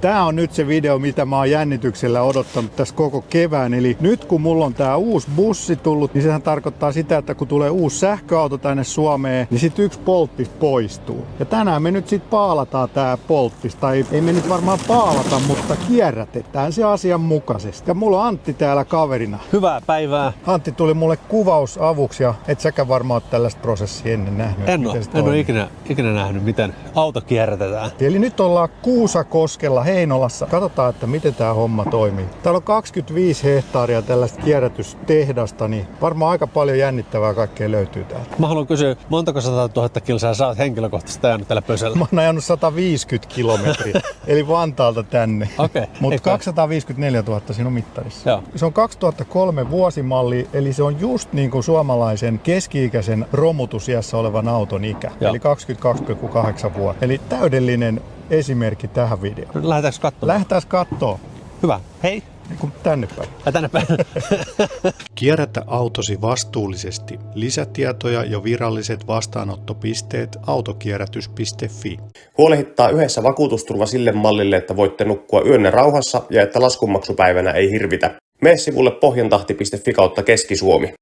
Tää on nyt se video, mitä mä oon jännityksellä odottanut tässä koko kevään. Eli nyt kun mulla on tää uusi bussi tullut, niin sehän tarkoittaa sitä, että kun tulee uusi sähköauto tänne Suomeen, niin sit yksi polttis poistuu. Ja tänään me nyt sit paalataan tää polttis. Tai ei me nyt varmaan paalata, mutta kierrätetään se asianmukaisesti. Ja mulla on Antti täällä kaverina. Hyvää päivää. Antti tuli mulle kuvausavuksi ja et säkään varmaan ole tällaista prosessia ennen nähnyt. En ole ikinä nähnyt, miten auto kierrätetään. Eli nyt ollaan Kuusakoskella Heinolassa. Katsotaan, että miten tää homma toimii. Täällä on 25 hehtaaria tällaista kierrätystehdasta, niin varmaan aika paljon jännittävää kaikkea löytyy täältä. Mä haluan kysyä, montako 100 000 kilsaa sä oot henkilökohtaisesti ajanut tällä pösöllä? Mä oon ajanut 150 kilometriä, eli Vantaalta tänne. Okei. Mutta 254 000 siinä on mittarissa. Joo. Se on 2003 vuosimalli, eli se on just niin kuin suomalaisen keski-ikäisen romutusiässä olevan auton ikä. Joo. Eli 22,8 vuotta. Eli täydellinen esimerkki tähän videoon. Lähdetäänkö katsomaan? Lähdetään kattoo. Hyvä. Hei. Tänne päin. Tänne päin. Kierrätä autosi vastuullisesti. Lisätietoja ja viralliset vastaanottopisteet autokierrätys.fi. Huolehittaa yhdessä vakuutusturva sille mallille, että voitte nukkua yönne rauhassa ja että laskunmaksupäivänä ei hirvitä. Mene sivulle pohjantahti.fi/Keski-Suomi.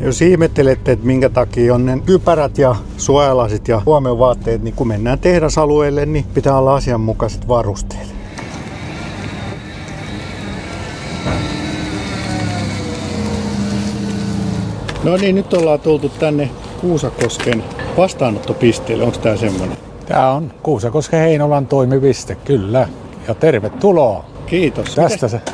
Jos ihmettelette, että minkä takia on ne kypärät ja suojalasit ja huomiovaatteet, niin kun mennään tehdasalueelle, niin pitää olla asianmukaiset varusteet. No niin, nyt ollaan tultu tänne Kuusakosken vastaanottopisteelle. Onko tää semmoinen? Tämä on Kuusakosken Heinolan toimipiste, kyllä. Ja tervetuloa. Kiitos.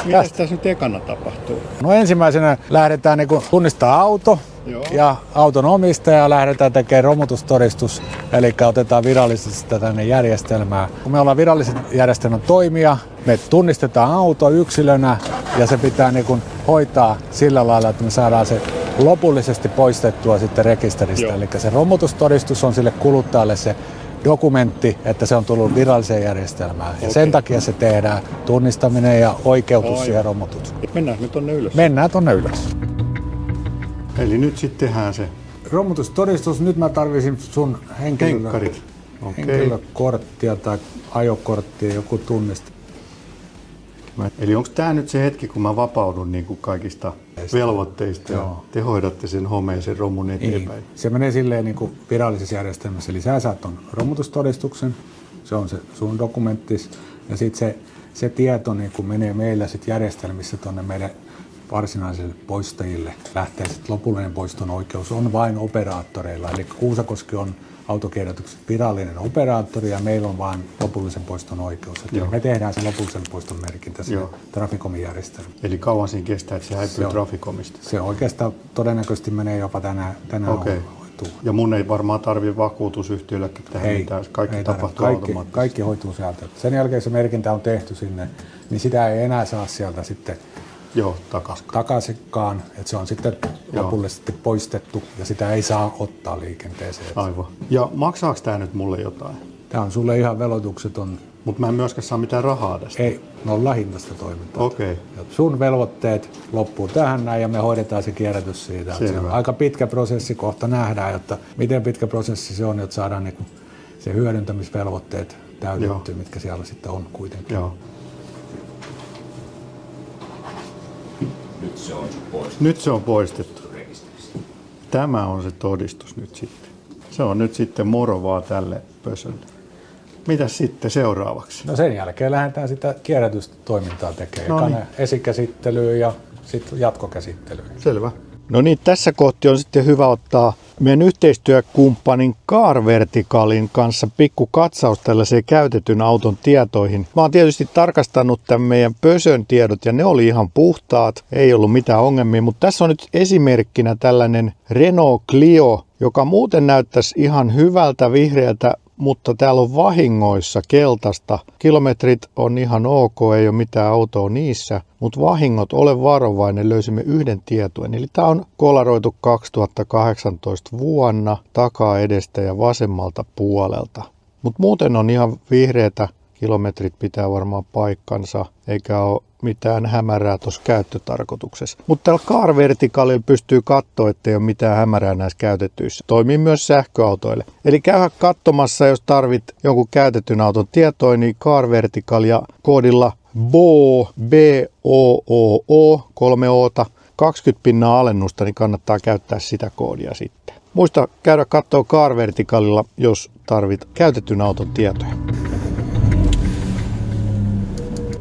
Mitäs tässä nyt ekana tapahtuu? No ensimmäisenä lähdetään tunnistaa auto. Joo. Ja auton omistaja lähdetään tekemään romutustodistus, eli otetaan virallisesti tänne järjestelmää. Kun me ollaan virallisen järjestelmän toimija, me tunnistetaan auto yksilönä ja se pitää hoitaa sillä lailla, että me saadaan se lopullisesti poistettua sitten rekisteristä. Joo. Eli se romutustodistus on sille kuluttajalle se dokumentti, että se on tullut viralliseen järjestelmään. Ja sen takia se tehdään tunnistaminen ja oikeutus siihen romutukseen. Mennään me tonne ylös. Mennään tonne ylös. Eli nyt sitten tehdään se. Romutustodistus, nyt mä tarvisin sun Henkkarit. henkilökorttia tai ajokorttia, joku tunniste. Eli onko tämä nyt se hetki, kun mä vapaudun niin kuin kaikista velvoitteista ja te hoidatte sen homeisen romun eteenpäin? Se menee silleen virallisessa järjestelmässä. Eli sä saat ton romutustodistuksen, se on se sun dokumenttis, ja sitten se tieto menee meillä sit järjestelmissä tuonne meidän varsinaisille poistajille. Lähtee sitten lopullinen poiston oikeus on vain operaattoreilla. Eli Kuusakoski on autokierrätyksen virallinen operaattori ja meillä on vain lopullisen poiston oikeus. Me tehdään se lopullisen poiston merkintä sinne Traficomin järjestelmään. Eli kauan siinä kestää, että se häipyy Traficomista? Se oikeastaan todennäköisesti menee jopa tänään hoituu. Ja mun ei varmaan tarvitse vakuutusyhtiölläkin tähän mitään. Kaikki tapahtuu automaattisesti. Kaikki hoituu sieltä. Sen jälkeen se merkintä on tehty sinne, niin sitä ei enää saa sieltä sitten takaisinkaan, että se on sitten lopullisesti poistettu ja sitä ei saa ottaa liikenteeseen. Aivan. Ja maksaako tämä nyt mulle jotain? Tämä on sulle ihan veloitukseton. Mutta mä en myöskään saa mitään rahaa tästä? Ei, hintaista toimintaa. Okei. Sun velvoitteet loppuu tähän näin ja me hoidetaan se kierrätys siitä. Se on aika pitkä prosessi, kohta nähdään, jotta miten pitkä prosessi se on, jotta saadaan se hyödyntämisvelvoitteet täytettyä, mitkä siellä sitten on kuitenkin. Joo. Nyt se on poistettu. Tämä on se todistus nyt sitten. Se on nyt sitten moro vaan tälle pösölle. Mitäs sitten seuraavaksi? No sen jälkeen lähdetään sitä kierrätystoimintaa tekemään. Esikäsittelyä ja sitten jatkokäsittelyä. Selvä. No niin, tässä kohti on sitten hyvä ottaa meidän yhteistyökumppanin Car Verticalin kanssa pikku katsaus tällaiseen käytetyn auton tietoihin. Mä oon tietysti tarkastanut tämän meidän pösön tiedot ja ne oli ihan puhtaat, ei ollut mitään ongelmia, mutta tässä on nyt esimerkkinä tällainen Renault Clio, joka muuten näyttäisi ihan hyvältä vihreältä, mutta täällä on vahingoissa keltaista. Kilometrit on ihan ok, ei ole mitään autoa niissä, mutta vahingot, ole varovainen, löysimme yhden tietuen. Eli tämä on kolaroitu 2018 vuonna takaa edestä ja vasemmalta puolelta. Mutta muuten on ihan vihreätä Kilometrit pitää varmaan paikkansa, eikä ole mitään hämärää tuossa käyttötarkoituksessa. Mutta tällä Car Verticalilla pystyy katsoa, ettei ole mitään hämärää näissä käytettyissä. Toimii myös sähköautoille. Eli käydä katsomassa, jos tarvit jonkun käytetyn auton tietoa, niin Car Vertical ja koodilla BOO, B-O-O-O, 3 O:ta, 20% alennusta, niin kannattaa käyttää sitä koodia sitten. Muista käydä katsoa Car Verticalilla, jos tarvit käytetyn auton tietoja.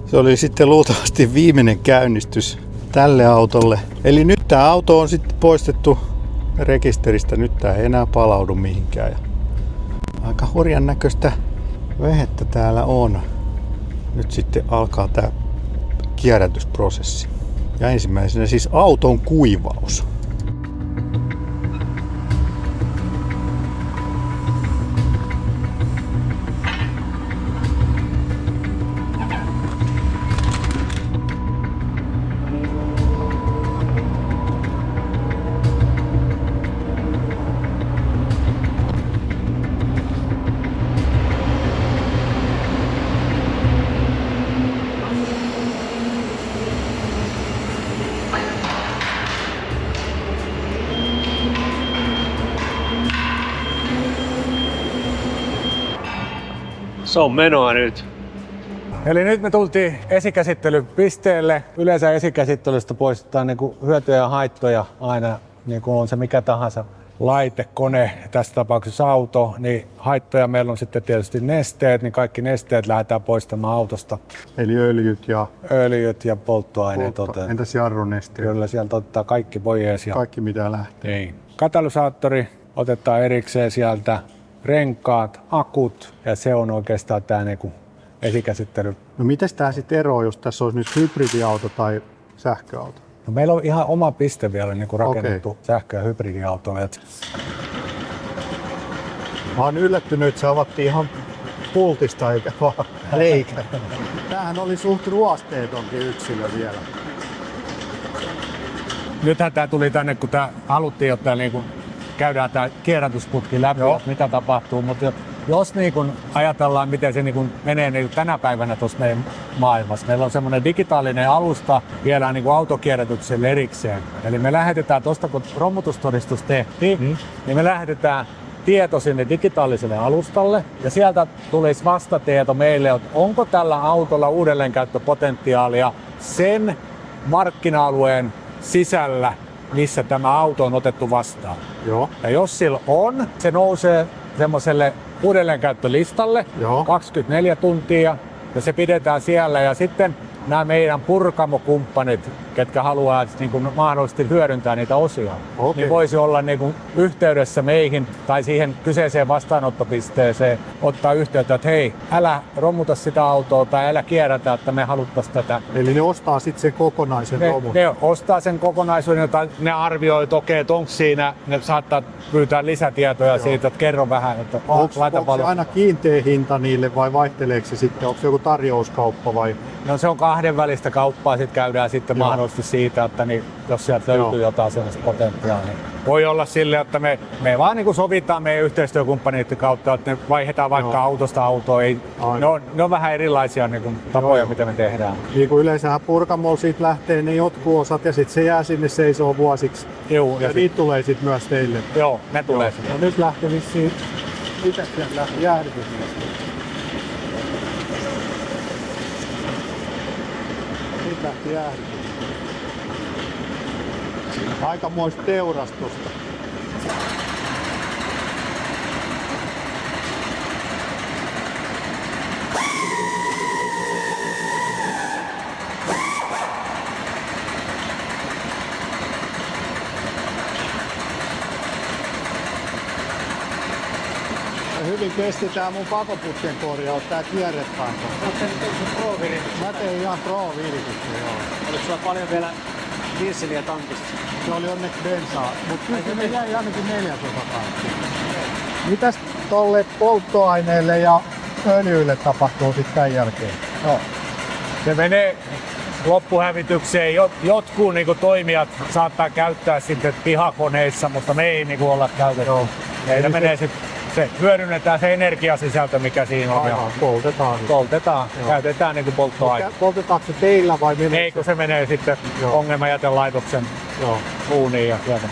Se oli sitten luultavasti viimeinen käynnistys tälle autolle. Eli nyt tämä auto on sitten poistettu rekisteristä. Nyt tämä ei enää palaudu mihinkään. Ja aika hurjan näköistä vehettä täällä on. Nyt sitten alkaa tämä kierrätysprosessi. Ja ensimmäisenä siis auton kuivaus. Se on menoa nyt. Eli nyt me tultiin esikäsittelypisteelle. Yleensä esikäsittelystä poistetaan niinku hyötyjä ja haittoja aina, niin kuin on se mikä tahansa laite, kone, tässä tapauksessa auto, niin haittoja meillä on sitten tietysti nesteet, niin kaikki nesteet lähdetään poistamaan autosta. Eli öljyt Ja polttoaineet. Entäs jarrunesteet? Kyllä sieltä otetaan kaikki pois. Kaikki mitä lähtee. Niin. Katalysaattori otetaan erikseen sieltä, renkaat, akut ja se on oikeastaan tämä niinku esikäsittely. No mites tää sitten eroaa, jos tässä olisi nyt hybridiauto tai sähköauto? No meillä on ihan oma piste vielä niinku rakennettu sähkö- ja hybridiautolle. Mä oon yllättynyt, että se avattiin ihan pultista eikä vaan reikä. Tämähän oli suht ruosteetonkin yksilö vielä. Nythän tää tuli tänne, kun tää haluttiin, jotta niinku käydään tää kierrätysputki läpi, mitä tapahtuu, mutta jos niinku ajatellaan, miten se niinku menee niin tänä päivänä tuossa meidän maailmassa. Meillä on semmoinen digitaalinen alusta vielä niinku autokierrätykselle erikseen. Eli me lähetetään tuosta, kun romutustodistus tehtiin, niin me lähetetään tieto sinne digitaaliselle alustalle ja sieltä tulisi vastatieto meille, että onko tällä autolla uudelleenkäyttöpotentiaalia sen markkina-alueen sisällä, missä tämä auto on otettu vastaan. Joo. Ja jos sillä on, se nousee semmoiselle uudelleenkäyttölistalle 24 tuntia ja se pidetään siellä ja sitten nämä meidän purkamokumppanit, ketkä haluaa niin kuin mahdollisesti hyödyntää niitä osia, niin voisi olla niin kuin yhteydessä meihin tai siihen kyseiseen vastaanottopisteeseen ottaa yhteyttä, että hei, älä romuta sitä autoa tai älä kierrätä, että me haluttaisiin tätä. Eli ne ostaa sitten sen kokonaisen romun? Ne ostaa sen kokonaisuuden, tai ne arvioi, että okei, että onko siinä, ne saattaa pyytää lisätietoja siitä, että kerro vähän, että onko se aina kiinteä hinta niille vai vaihteleeko se sitten, onko se joku tarjouskauppa vai? No se on kahdenvälistä kauppaa, sitten käydään sitten mahdollisesti siitä, että niin, jos sieltä löytyy jotain sellaista potentiaalia. Niin voi olla silleen, että me vaan niin sovitaan meidän yhteistyökumppaneiden kautta, että ne vaihdetaan vaikka autosta autoon. Ne on vähän erilaisia niin kuin tapoja, mitä me tehdään. Niin kuin yleensähän purkamolla siitä lähtee ne jotkut osat ja sitten se jää sinne seisoo vuosiksi. Joo, ja niitä tulee sitten myös teille. Joo, ne tulee sinne. No nyt lähtee vissiin, mitäs sieltä lähti jäähdytysmies? Nyt lähti jäähdytys. Aikamoista teurastusta. Hyvin kesti tää mun pakoputken korjaus, tää kierrekanto. Mä tein ihan pro-virityksen, joo. Oliko sulla paljon vielä dieseliä tankissa? Se oli onneksi bensaa, mutta kyllä me jäi ainakin 400 tankkia. Mitäs tolle polttoaineelle ja öljyille tapahtuu sitten tämän jälkeen? No, se menee loppuhävitykseen. Jotkut niinku toimijat saattaa käyttää sitten pihakoneissa, mutta me ei niinku olla käytetty. Meillä menee sitten Se hyödynnetään se energiasisältö, mikä siinä on. Aivan, poltetaan. Poltetaan, Joo. käytetään niin kuin polttoaine. Poltetaanko se teillä vai minä? Ei, kun se menee sitten Joo. ongelmajätelaitoksen Joo. uuniin ja sieltä.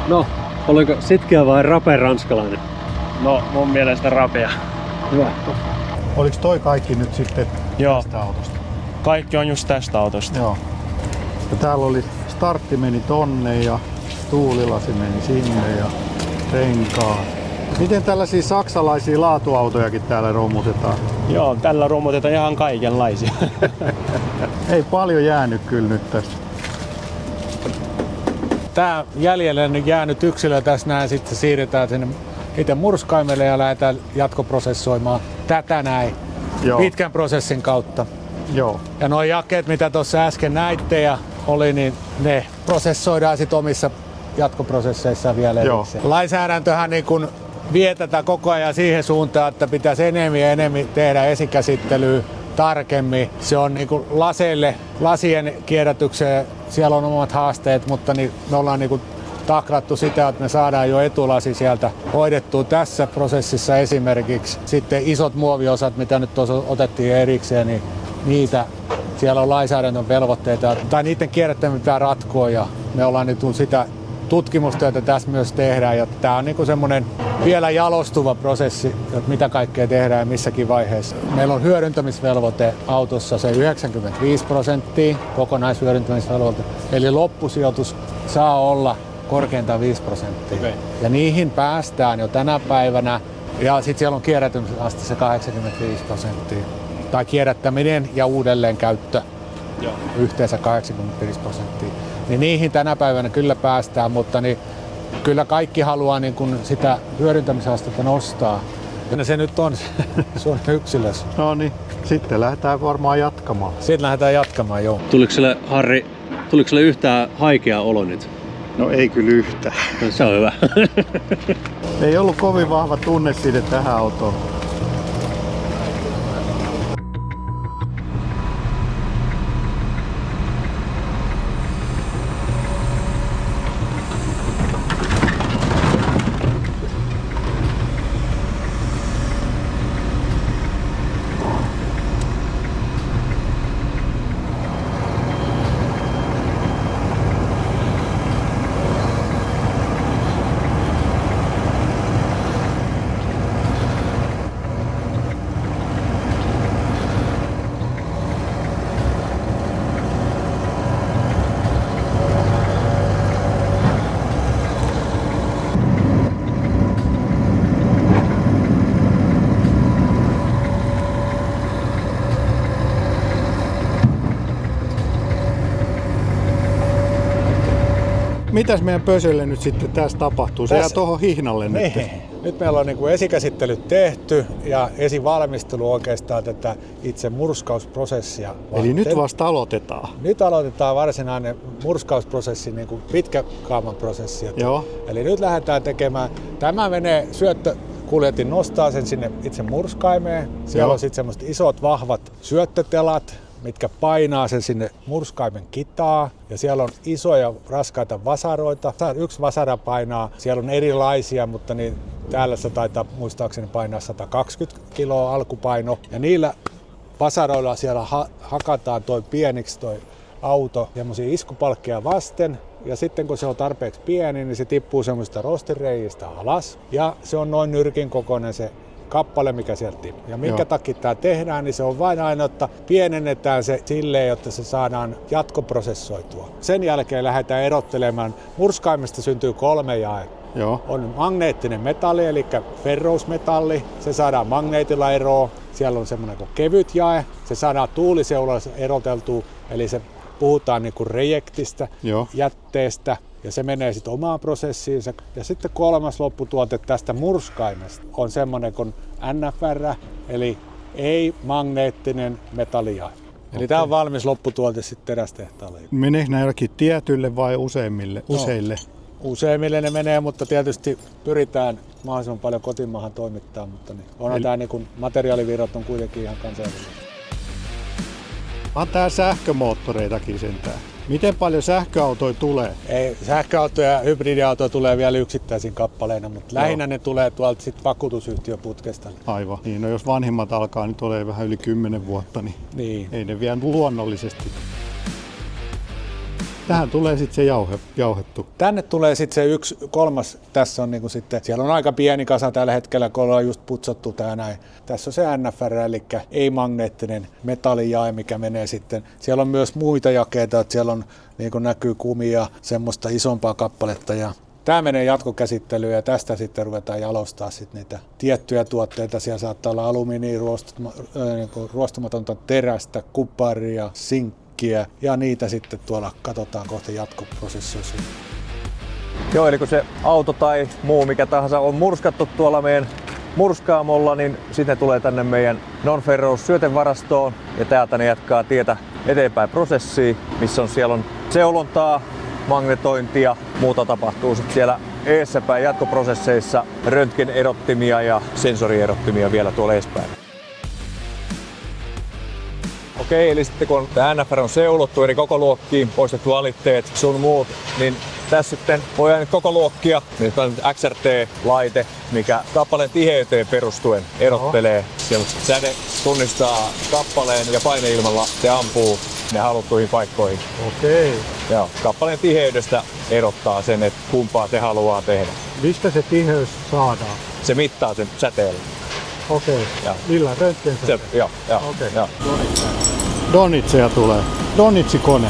No, oliko sitkeä vai rapea ranskalainen? No, mun mielestä rapea. Hyvä. Oliko toi kaikki nyt sitten Joo, tästä autosta? kaikki on just tästä autosta. Joo. Ja täällä oli startti meni tonne ja tuulilasi meni sinne ja renkaat. Miten tällaisia saksalaisia laatuautojakin täällä romutetaan? Joo, tällä romutetaan ihan kaikenlaisia. Ei paljon jäänyt kyllä nyt tästä. Tää jäljelle nyt jäänyt yksilö tässä näin, sitten siirretään sinne itse murskaimelle ja lähdetään jatkoprosessoimaan tätä näin Joo. pitkän prosessin kautta. Joo. Ja nuo jakeet, mitä tuossa äsken näitte ja oli, niin ne prosessoidaan sitten omissa jatkoprosesseissa vielä Joo. erikseen. Lainsäädäntöhän niin kun vie tätä koko ajan siihen suuntaan, että pitäisi enemmän ja enemmän tehdä esikäsittelyä tarkemmin. Se on niin kuin lasien kierrätykseen, siellä on omat haasteet, mutta niin me ollaan niin kuin taklattu sitä, että me saadaan jo etulasi sieltä hoidettua tässä prosessissa esimerkiksi. Sitten isot muoviosat, mitä nyt tuossa otettiin erikseen, niin niitä siellä on lainsäädännön velvoitteita, tai niiden kierrättäminen pitää ratkoa ja me ollaan nyt sitä tutkimustyötä tässä myös tehdään ja tämä on niinku semmoinen vielä jalostuva prosessi, että mitä kaikkea tehdään ja missäkin vaiheessa. Meillä on hyödyntämisvelvoite autossa se 95%, kokonaishyödyntämisvelvoite, eli loppusijoitus saa olla korkeintaan 5%. Okei. Ja niihin päästään jo tänä päivänä ja sitten siellä on kierrätysaste se 85%. Tai kierrättäminen ja uudelleenkäyttö Joo. yhteensä 85%. Niin niihin tänä päivänä kyllä päästään, mutta niin kyllä kaikki haluaa niin kun sitä hyödyntämisastetta nostaa. Ja se nyt on sun yksilössä. No niin, sitten lähdetään varmaan jatkamaan. Sitten lähdetään jatkamaan, joo. Tuliko sille yhtään haikea olo nyt? No ei kyllä yhtään. No, se on hyvä. Ei ollut kovin vahva tunneside tähän autoon. Mitäs meidän pösölle nyt sitten tässä tapahtuu? Se jää tuohon hihnalle nyt. Nyt meillä on niin kuin esikäsittelyt tehty ja esivalmistelu oikeastaan tätä itse murskausprosessia varten. Eli nyt vasta aloitetaan. Nyt aloitetaan varsinainen murskausprosessi, niin kuin pitkäkaavan prosessi. Joo. Eli nyt lähdetään tekemään, tämä menee syöttökuljetin nostaa sen sinne itse murskaimeen. Siellä Joo. on sitten semmoiset isot vahvat syöttötelat, mitkä painaa sen sinne murskaimen kitaa. Ja siellä on isoja raskaita vasaroita. Yksi vasara painaa, siellä on erilaisia, mutta niin täällä se taitaa muistaakseni painaa 120 kiloa alkupaino. Ja niillä vasaroilla siellä hakataan toi pieniksi toi auto semmoisia iskupalkkeja vasten. Ja sitten kun se on tarpeeksi pieni, niin se tippuu semmoista rostireijistä alas. Ja se on noin nyrkin kokoinen se kappale, mikä sieltä tippuu. Ja minkä takia tämä tehdään, niin se on vain aina, että pienennetään se silleen, jotta se saadaan jatkoprosessoitua. Sen jälkeen lähdetään erottelemaan. Murskaimesta syntyy 3 jaetta. Joo. On magneettinen metalli, eli ferrousmetalli. Se saadaan magneetilla eroon. Siellä on semmoinen kuin kevyt jae. Se saadaan tuuliseulalla eroteltua, eli se puhutaan niin kuin rejektistä, Joo. jätteestä. Ja se menee sitten omaan prosessiinsa. Ja sitten 3. lopputuote tästä murskaimesta on semmoinen kuin NFR, eli ei-magneettinen metallijae. Eli tämä on valmis lopputuote sitten terästehtaalle. Meneekö nämä jollakin tietyille vai useille? Useimmille ne menee, mutta tietysti pyritään mahdollisimman paljon kotimaahan toimittaa, mutta niin onhan tämä niin kuin materiaalivirrat on kuitenkin ihan kansainvälisiä. On tää sähkömoottoreitakin sentään. Miten paljon sähköautoja tulee? Ei, sähköautoja ja hybridiautoja tulee vielä yksittäisiin kappaleina, mutta lähinnä ne tulee tuolta sit vakuutusyhtiöputkesta. Aivan. Niin, no jos vanhimmat alkaa nyt ole vähän yli 10 vuotta, niin Niin. ei ne vielä luonnollisesti. Tähän tulee sitten se jauhettu. Tänne tulee sitten se 1/3. Tässä on niinku sitten, siellä on aika pieni kasa tällä hetkellä, kun ollaan just putsattu tää näin. Tässä on se NFR, eli ei-magneettinen metallijae, mikä menee sitten. Siellä on myös muita jakeita, että siellä on niin kuin näkyy kumia, semmoista isompaa kappaletta. Ja tämä menee jatkokäsittelyyn ja tästä sitten ruvetaan jalostaa sitten niitä tiettyjä tuotteita. Siellä saattaa olla ruostumatonta terästä, kupparia, sinkkiä ja niitä sitten tuolla katsotaan kohta jatkoprosessiossa. Joo, eli kun se auto tai muu mikä tahansa on murskattu tuolla meidän murskaamolla, niin sitten tulee tänne meidän non-ferrous syötevarastoon ja täältä ne jatkaa tietä eteenpäin prosessiin, missä siellä on seulontaa, magnetointia, muuta tapahtuu sitten siellä eessäpäin jatkoprosesseissa, röntgenerottimia ja sensorierottimia vielä tuolla eespäin. Okei, eli sitten kun tämä NFR on seulottu eri kokoluokkiin, poistettu alitteet, sun muut, niin tässä sitten voidaan koko luokkia, niin tämä on XRT-laite, mikä kappaleen tiheyteen perustuen erottelee. Siellä säde tunnistaa kappaleen ja paineilmalla se ampuu ne haluttuihin paikkoihin. Okei. Joo, kappaleen tiheydestä erottaa sen, että kumpaa se haluaa tehdä. Mistä se tiheys saadaan? Se mittaa sen säteellä. Okei. Millä röntgensäteellä? Joo. Okei. Donitseja tulee. Donitsikone.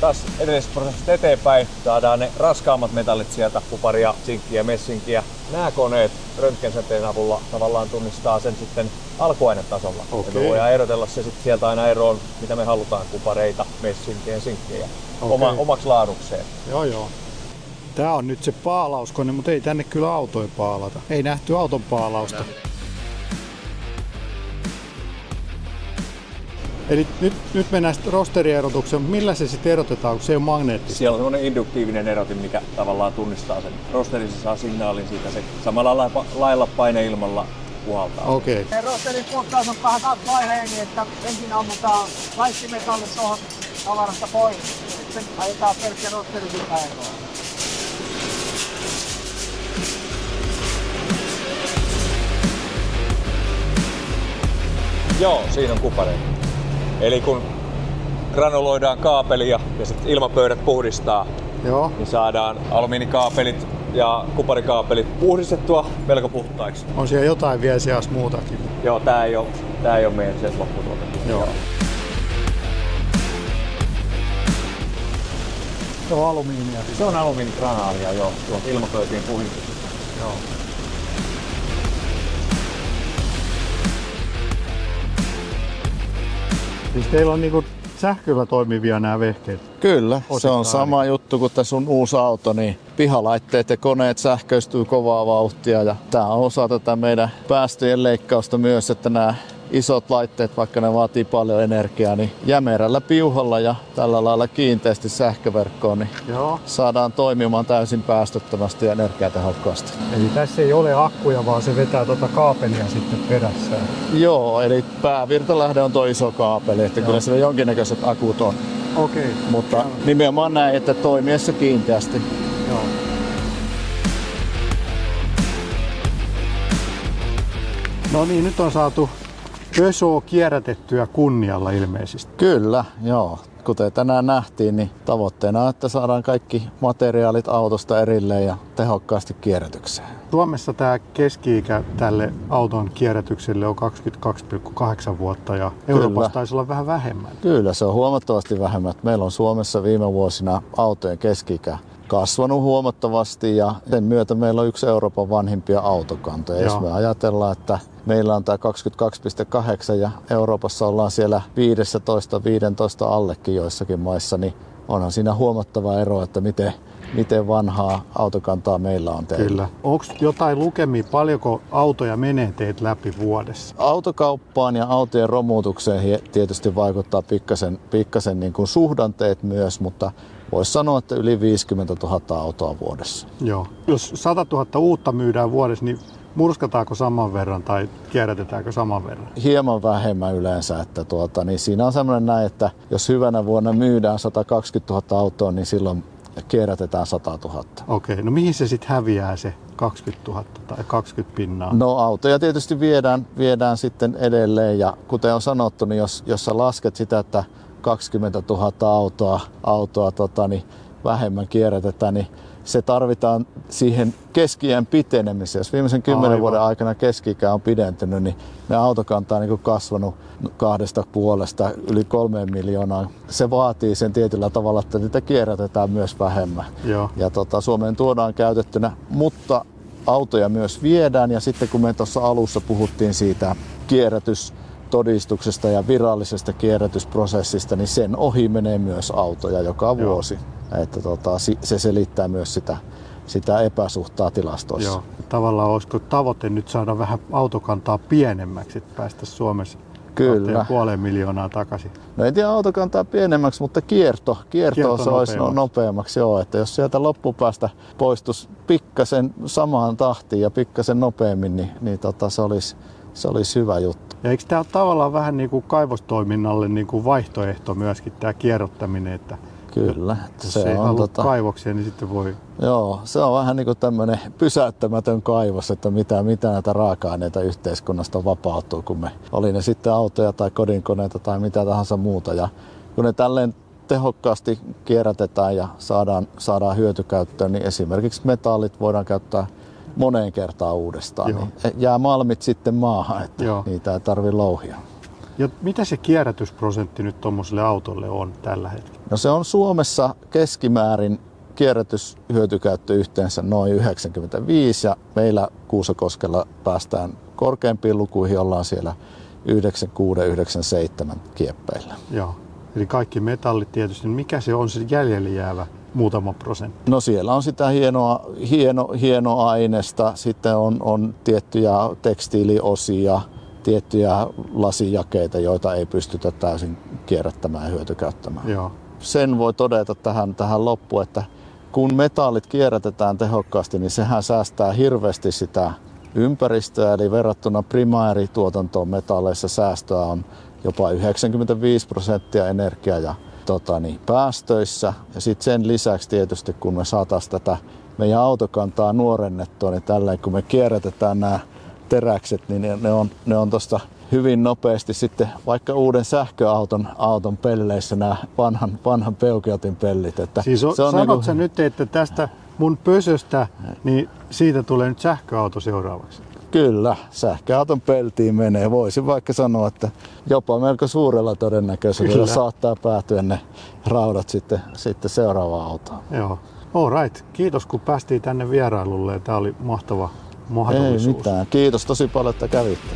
Taas edellisestä prosessista eteenpäin saadaan ne raskaammat metallit sieltä, kuparia, sinkkiä, messinkiä. Nämä koneet röntgensäteen avulla tavallaan tunnistaa sen sitten alkuainetasolla. Okei. Ja me voidaan erotella se sitten sieltä aina eroon, mitä me halutaan, kupareita, messinkiä ja sinkkejä omaksi laadukseen. Joo. Tää on nyt se paalauskone, mutta ei tänne kyllä autoja paalata. Ei nähty auton paalausta. Eli nyt mennään sitten rosterierotukseen, mutta millä se sitten erotetaan, kun se ei ole magneettista? Siellä on semmoinen induktiivinen erotin, mikä tavallaan tunnistaa sen rosterin, se saa signaalin siitä, se samalla lailla paineilmalla puhaltaa. Okei. Rosterin puhtaus on kaksivaiheinen, että ensin ammutaan kaikki metallit tuohon tavarasta pois. Sitten ajetaan pelkkä rosterin sitä eroa. Joo, siinä on kupareita. Eli kun granuloidaan kaapelia ja sitten ilmapöydät puhdistaa, Joo. niin saadaan alumiinikaapelit ja kuparikaapelit puhdistettua melko puhtaiksi. On siellä jotain vielä seassa muutakin. Joo, tää ei ole meidän se lopputuote. Joo. Se on alumiinia. Se on alumiinigranaalia, joo. Tuo on ilmapöytien puhdistus. Joo. Siis teillä on niinku sähköllä toimivia nämä vehkeet? Kyllä, se Osittain. on sama juttu kuin tässä on uusi auto, niin pihalaitteet ja koneet sähköistyy kovaa vauhtia ja tämä on osa tätä meidän päästöjen leikkausta myös, että nämä isot laitteet, vaikka ne vaatii paljon energiaa, niin jämerällä piuhalla ja tällä lailla kiinteästi sähköverkkoon, niin Joo. saadaan toimimaan täysin päästöttömästi ja energiatehokkaasti. Eli tässä ei ole akkuja, vaan se vetää tuota kaapelia sitten perässään. Joo, eli päävirtalähde on tuo iso kaapeli, että kyllä siellä jonkinnäköiset akut on. Okei. Mutta nimenomaan näin, että toimiessa kiinteästi. Joo. No niin, nyt on saatu Peugeot kierrätettyä kunnialla ilmeisesti. Kyllä, joo. Kuten tänään nähtiin, niin tavoitteena on, että saadaan kaikki materiaalit autosta erilleen ja tehokkaasti kierrätykseen. Suomessa tämä keski-ikä tälle auton kierrätykselle on 22,8 vuotta ja Euroopassa taisi olla vähän vähemmän. Kyllä, se on huomattavasti vähemmän. Meillä on Suomessa viime vuosina autojen keski-ikä kasvanut huomattavasti ja sen myötä meillä on yksi Euroopan vanhimpia autokantoja. Jos me ajatellaan, että meillä on tämä 22,8 ja Euroopassa ollaan siellä 15 allekin joissakin maissa, niin onhan siinä huomattava ero, että miten vanhaa autokantaa meillä on teillä. Kyllä. Onko jotain lukemia, paljonko autoja menee teet läpi vuodessa? Autokauppaan ja autojen romutukseen tietysti vaikuttaa pikkasen niin kuin suhdanteet myös, mutta voisi sanoa, että yli 50 000 autoa vuodessa. Joo. Jos 100 000 uutta myydään vuodessa, niin murskataanko saman verran tai kierrätetäänkö saman verran? Hieman vähemmän yleensä, että niin siinä on semmoinen näin, että jos hyvänä vuonna myydään 120 000 autoa, niin silloin kierrätetään 100 000. Okei, no mihin se sitten häviää se 20 000 tai 20 pinnaa? No autoja tietysti viedään sitten edelleen ja kuten on sanottu, niin jos sä lasket sitä, että 20 000 autoa vähemmän kierrätetään, niin se tarvitaan siihen keski-iän pitenemiseen. Jos viimeisen 10 vuoden aikana keski-ikä on pidentynyt, niin ne autokanta on niin kasvanut 2,5 yli 3 miljoonaa. Se vaatii sen tietyllä tavalla, että niitä kierrätetään myös vähemmän. Joo. Ja Suomeen tuodaan käytettynä, mutta autoja myös viedään. Ja sitten kun me tuossa alussa puhuttiin siitä kierrätystodistuksesta ja virallisesta kierrätysprosessista, niin sen ohi menee myös autoja joka vuosi. Että se selittää myös sitä epäsuhtaa tilastoissa. Joo. Tavallaan olisiko tavoite nyt saada vähän autokantaa pienemmäksi, että päästä Suomessa 2,5 miljoonaa takaisin? No en tiedä autokantaa pienemmäksi, mutta kierto se olisi nopeammaksi. Joo, että jos sieltä loppupäästä poistuisi pikkasen samaan tahtiin ja pikkasen nopeammin, niin se olisi hyvä juttu. Ja eikö tämä ole tavallaan vähän niin kuin kaivostoiminnalle niin kuin vaihtoehto myöskin tämä kierrättäminen, että kyllä, jos ei halua kaivoksia, niin sitten voi... Joo, se on vähän niin kuin tämmöinen pysäyttämätön kaivos, että mitä näitä raaka-aineita yhteiskunnasta vapautuu, kun oli ne sitten autoja tai kodinkoneita tai mitä tahansa muuta. Ja kun ne tälleen tehokkaasti kierrätetään ja saadaan hyötykäyttöön, niin esimerkiksi metallit voidaan käyttää moneen kertaan uudestaan. Niin jää malmit sitten maahan, että niitä ei tarvitse louhia. Ja mitä se kierrätysprosentti nyt tuommoiselle autolle on tällä hetkellä? No se on Suomessa keskimäärin kierrätyshyötykäyttö yhteensä noin 95 ja meillä Kuusakoskella päästään korkeampiin lukuihin, ollaan siellä 96-97 kieppeillä. Joo, eli kaikki metallit tietysti. Mikä se on se jäljelle jäävä muutama prosentti? No siellä on sitä hienoa aineesta, sitten on tiettyjä tekstiiliosia, tiettyjä lasijakeita, joita ei pystytä täysin kierrättämään ja hyötykäyttämään. Joo. Sen voi todeta tähän loppuun, että kun metallit kierrätetään tehokkaasti, niin sehän säästää hirveästi sitä ympäristöä, eli verrattuna primäärituotantoon metalleissa säästöä on jopa 95% energia- ja päästöissä. Ja sitten sen lisäksi tietysti, kun me saataisiin tätä meidän autokantaa nuorennettua, niin tällöin kun me kierrätetään nämä teräkset, niin ne on tuosta hyvin nopeasti sitten vaikka uuden sähköauton pelleissä nämä vanhan Peugeotin pellit. Että siis sanot sä nyt, että tästä mun pösöstä, niin siitä tulee nyt sähköauto seuraavaksi? Kyllä, sähköauton peltiin menee. Voisin vaikka sanoa, että jopa melko suurella todennäköisyydellä saattaa päätyä ne raudat sitten seuraavaan autoon. Joo. All right. Kiitos kun päästiin tänne vierailulle. Tämä oli mahtava mahdollisuus. Ei mitään. Kiitos tosi paljon, että kävitte.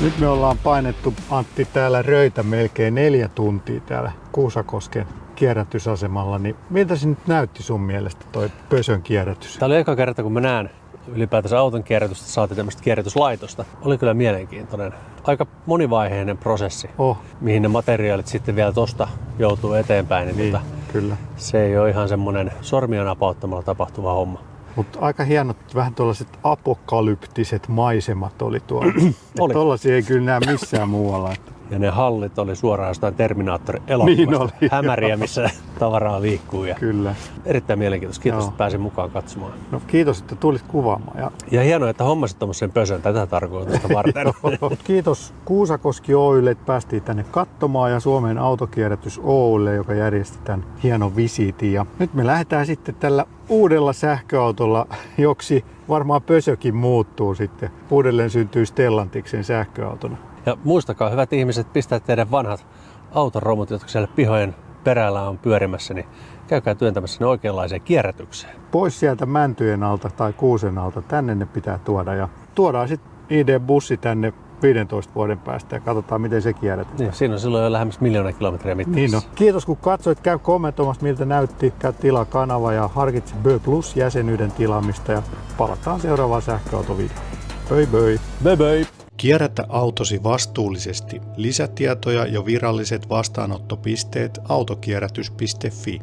Nyt me ollaan painettu, Antti, täällä röitä melkein 4 tuntia täällä Kuusakosken kierrätysasemalla. Niin miltä se nyt näytti sun mielestä toi pösön kierrätys? Tämä oli eka kerta, kun mä näen ylipäätänsä auton kierrätystä, saatiin tämmöistä kierrätyslaitosta. Oli kyllä mielenkiintoinen. Aika monivaiheinen prosessi, mihin ne materiaalit sitten vielä tosta joutuu eteenpäin. Niin kyllä. Se ei ole ihan semmoinen sormia napauttamalla tapahtuva homma. Mutta aika hienot, vähän tuollaiset apokalyptiset maisemat oli tuolla. Tuollaisia ei kyllä näe missään muualla. Ja ne hallit oli suoraan jostain Terminaattori-elokuvasta. Niin hämäriä, missä tavaraa liikkuu. Ja kyllä. Erittäin mielenkiintoista. Kiitos, että pääsin mukaan katsomaan. No kiitos, että tulit kuvaamaan. Ja hienoa, että hommasit tommosen pösön tätä tarkoitusta varten. Kiitos Kuusakoski Oylle, että päästiin tänne katsomaan ja Suomen autokierrätys Oylle, joka järjesti tämän hienon visiitin. Ja nyt me lähdetään sitten tällä uudella sähköautolla, joksi varmaan pösökin muuttuu sitten. Uudelleen syntyy Stellantiksen sähköautona. Ja muistakaa, hyvät ihmiset, pistää teidän vanhat autoromut, jotka siellä pihojen perällä on pyörimässä, niin käykää työntämässä ne oikeanlaiseen kierrätykseen. Pois sieltä mäntyjen alta tai kuusen alta, tänne ne pitää tuoda. Ja tuodaan sitten ID-bussi tänne 15 vuoden päästä ja katsotaan, miten se kierrätetään. Niin, siinä on silloin jo lähemmäs 1 000 000 kilometriä mittaisessa. Niin no. Kiitos kun katsoit, käy kommentoimassa miltä näytti, käy tilaa kanava ja harkitse Bö Plus jäsenyyden tilaamista ja palataan seuraavaan sähköautovideoon. Bye bye! Bye bye! Kierrätä autosi vastuullisesti. Lisätietoja ja viralliset vastaanottopisteet autokierrätys.fi.